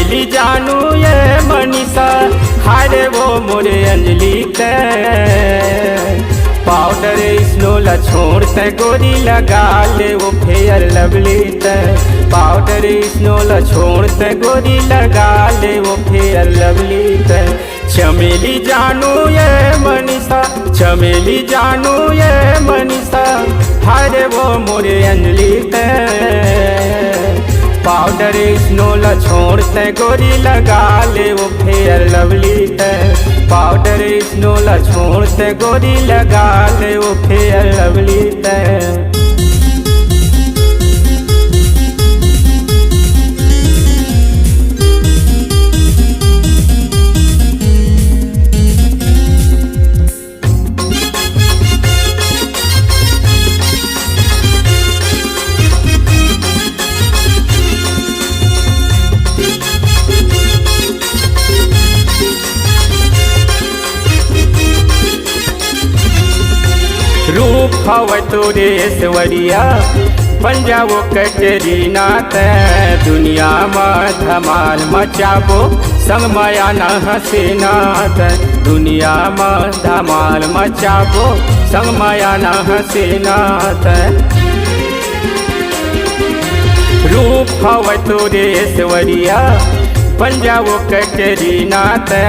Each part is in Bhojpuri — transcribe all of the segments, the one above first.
चमेली जानू ये मनीषा, हारे वो मोरे अंजलि ते पाउडर स्नोला छोड़ते गोरी लगा ले वो फेयर लवली ते पाउडर स्नोला छोड़ते गोरी लगा ले वो फेयर लवली ते चमेली जानू ये मनीषा, चमेली जानू ये मनीषा, हारे वो मोरे अंजलि ते पाउडर स्नोला छोड़ते गोरी लगा ले वो फेयर लवली ते पाउडर स्नोला छोड़ते गोरी लगा ले वो फेयर लवली ते रूप हवा तोरे ऐश्वर्या बन जाओ कटरीना ते दुनिया में धमाल मचाबो संग माया न हसीना ते दुनिया में धमाल मचाबो संग माया न हसीना ते रूप हवा तोरे ऐश्वर्या बन जाओ कटरीना ते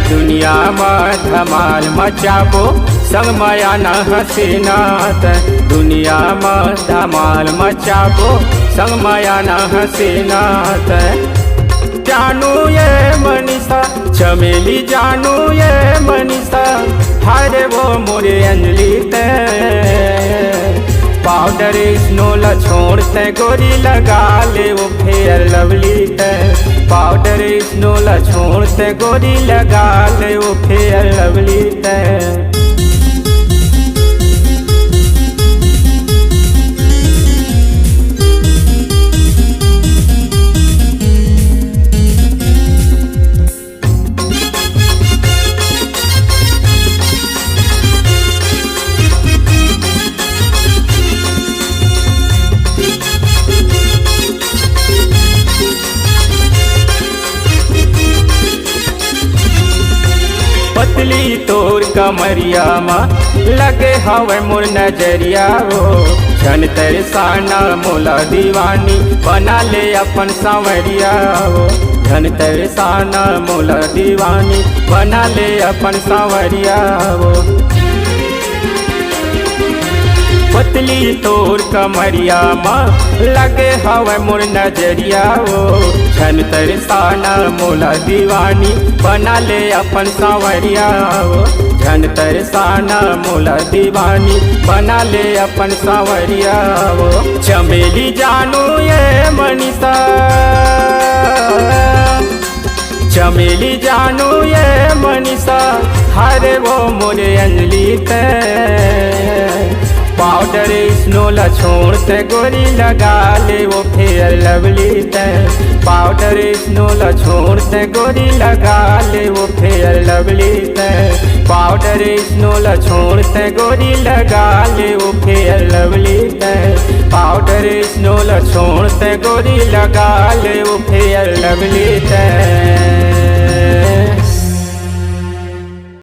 दुनिया में धमाल मचाबो संग माया न हसीना ते दुनिया में धमाल मचाबो संग माया न हसीना ते जानू ये मनीषा, चमेली जानू ये मनीषा, हारे वो मोरे अंजलि ते पाउडर स्नोला छोड़ते गोरी लगा ले वो फेयर लवली ते पाउडर स्नोला छोड़ते गोरी लगा ले वो फेयर लवली ते पतली तोर कमरिया मा लगे हवे मोर नजरिया हो छन तरसाना मोला दीवानी बना ले अपन सांवरिया हो छन तरसाना मोला दीवानी बना ले अपन सांवरिया हो पतली तोर कमरिया मा लगे हवे मोर नजरिया हो छन तरसाना मोला दीवानी बना ले अपन सांवरिया हो छन तरसाना मोला दीवानी बना ले अपन सांवरिया हो चमेली जानू ये मनीषा, चमेली जानू ये मनीषा, हारे वो मोरे अंजलि ते पाउडर स्नोला छोड़ते गोरी लगा ले वो फेयर लवली ते पाउडर स्नोला छोड़ते गोरी लगा ले वो फेयर लवली ते पाउडर स्नोला छोड़ते गोरी लगा ले वो फेयर लवली ते पाउडर स्नोला छोड़ते गोरी लगा ले वो फेयर लवली ते।